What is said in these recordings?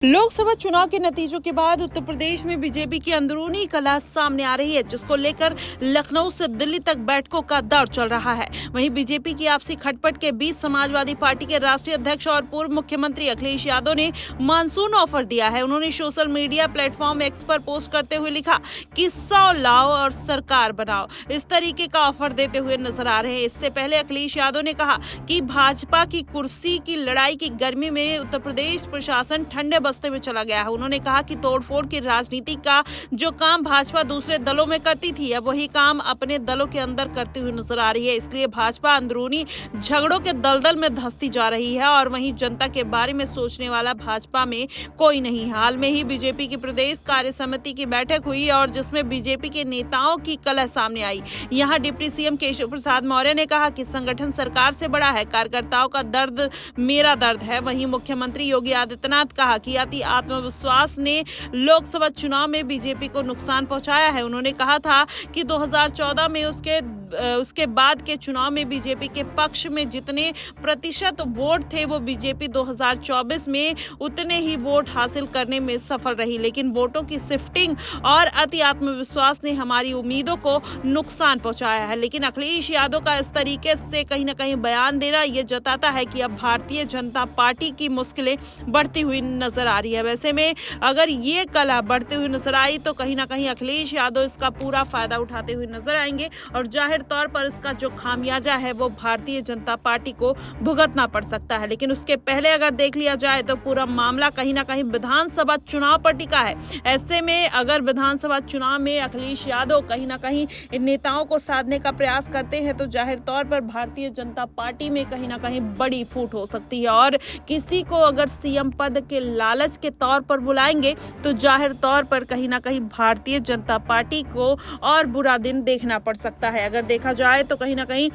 लोकसभा चुनाव के नतीजों के बाद उत्तर प्रदेश में बीजेपी की अंदरूनी कलह सामने आ रही है, जिसको लेकर लखनऊ से दिल्ली तक बैठकों का दौर चल रहा है। वहीं बीजेपी की आपसी खटपट के बीच समाजवादी पार्टी के राष्ट्रीय अध्यक्ष और पूर्व मुख्यमंत्री अखिलेश यादव ने मानसून ऑफर दिया है। उन्होंने सोशल मीडिया प्लेटफॉर्म एक्स पर पोस्ट करते हुए लिखा कि 100 लाओ और सरकार बनाओ, इस तरीके का ऑफर देते हुए नजर आ रहे हैं। इससे पहले अखिलेश यादव ने कहा कि भाजपा की कुर्सी की लड़ाई की गर्मी में उत्तर प्रदेश प्रशासन ठंडे बस्ते में चला गया है। उन्होंने कहा कि तोड़फोड़ की राजनीति का जो काम भाजपा दूसरे दलों में करती थी, अब वही काम अपने दलों के अंदर करती हुई नजर आ रही है। इसलिए भाजपा अंदरूनी झगड़ों के दलदल में धंसती जा रही है और वहीं जनता के बारे में सोचने वाला भाजपा में कोई नहीं। हाल में ही बीजेपी की प्रदेश कार्य समिति की बैठक हुई और जिसमें बीजेपी के नेताओं की कलह सामने आई। यहाँ डिप्टी सीएम केशव प्रसाद मौर्य ने कहा कि संगठन सरकार से बड़ा है, कार्यकर्ताओं का दर्द मेरा दर्द है। वहीं मुख्यमंत्री योगी आदित्यनाथ कहा कि अति आत्मविश्वास ने लोकसभा चुनाव में बीजेपी को नुकसान पहुंचाया है। उन्होंने कहा था कि 2014 में उसके बाद के चुनाव में बीजेपी के पक्ष में जितने प्रतिशत वोट थे वो बीजेपी 2024 में उतने ही वोट हासिल करने में सफल रही, लेकिन वोटों की शिफ्टिंग और अति आत्मविश्वास ने हमारी उम्मीदों को नुकसान पहुंचाया है। लेकिन अखिलेश यादव का इस तरीके से कहीं ना कहीं बयान देना ये जताता है कि अब भारतीय जनता पार्टी की मुश्किलें बढ़ती हुई नजर आ रही है। वैसे में अगर ये कलह बढ़ती हुई नजर आई तो कहीं ना कहीं अखिलेश यादव इसका पूरा फायदा उठाते हुए नजर आएंगे और जाहिर तौर पर इसका जो खामियाजा है वो भारतीय जनता पार्टी को भुगतना पड़ सकता है। लेकिन उसके पहले अगर देख लिया जाए तो पूरा मामला कहीं ना कहीं विधानसभा चुनाव पर टिका है। ऐसे में अगर विधानसभा चुनाव में अखिलेश यादव कहीं ना कहीं इन नेताओं को साधने का प्रयास करते हैं तो जाहिर तौर पर भारतीय जनता पार्टी में कहीं ना कहीं बड़ी फूट हो सकती है और किसी को अगर सीएम पद के लालच के तौर पर बुलाएंगे तो जाहिर तौर पर कहीं ना कहीं भारतीय जनता पार्टी को और बुरा दिन देखना पड़ सकता है। अगर देखा जाए तो कहीं ना कहीं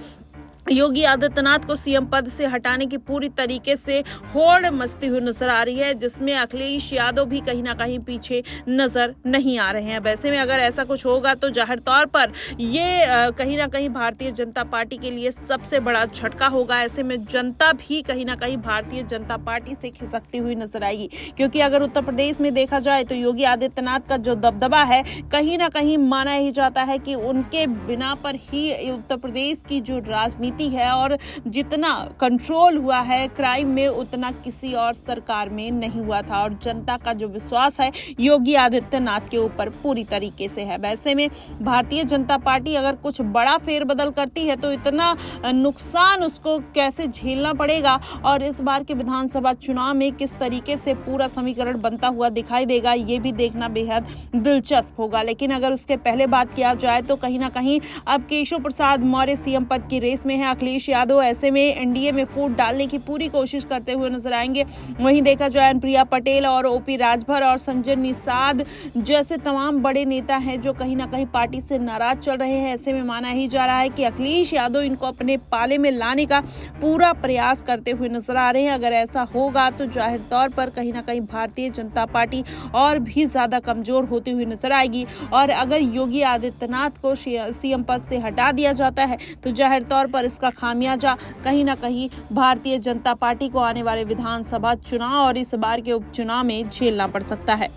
योगी आदित्यनाथ को सीएम पद से हटाने की पूरी तरीके से होड़ मचती हुई नजर आ रही है, जिसमें अखिलेश यादव भी कहीं ना कहीं पीछे नजर नहीं आ रहे हैं। वैसे में अगर ऐसा कुछ होगा तो जाहिर तौर पर ये कहीं ना कहीं भारतीय जनता पार्टी के लिए सबसे बड़ा झटका होगा। ऐसे में जनता भी कहीं ना कहीं भारतीय जनता पार्टी से खिसकती हुई नजर आएगी, क्योंकि अगर उत्तर प्रदेश में देखा जाए तो योगी आदित्यनाथ का जो दबदबा है कहीं ना कहीं माना ही जाता है कि उनके बिना पर ही उत्तर प्रदेश की जो राजनीति है और जितना कंट्रोल हुआ है क्राइम में उतना किसी और सरकार में नहीं हुआ था और जनता का जो विश्वास है योगी आदित्यनाथ के ऊपर पूरी तरीके से है। वैसे में भारतीय जनता पार्टी अगर कुछ बड़ा फेरबदल करती है तो इतना नुकसान उसको कैसे झेलना पड़ेगा और इस बार के विधानसभा चुनाव में किस तरीके से पूरा समीकरण बनता हुआ दिखाई देगा, ये भी देखना बेहद दिलचस्प होगा। लेकिन अगर उसके पहले बात किया जाए तो कहीं ना कहीं अब केशव प्रसाद मौर्य सीएम पद की रेस में है। अखिलेश यादव ऐसे में एनडीए में फूट डालने की पूरी कोशिश करते हुए नजर आएंगे। वहीं देखा जाए प्रिया पटेल और ओपी राजभर और संजय निषाद जैसे तमाम बड़े नेता हैं जो कहीं ना कहीं पार्टी से नाराज चल रहे हैं। ऐसे में माना ही जा रहा है कि अखिलेश यादव इनको अपने पाले में लाने का पूरा प्रयास करते हुए नजर आ रहे हैं। अगर ऐसा होगा तो जाहिर तौर पर कहीं ना कहीं भारतीय जनता पार्टी और भी ज्यादा कमजोर होती हुई नजर आएगी और अगर योगी आदित्यनाथ को सीएम पद से हटा दिया जाता है तो जाहिर तौर पर इसका खामियाजा कहीं ना कहीं भारतीय जनता पार्टी को आने वाले विधानसभा चुनाव और इस बार के उपचुनाव में झेलना पड़ सकता है।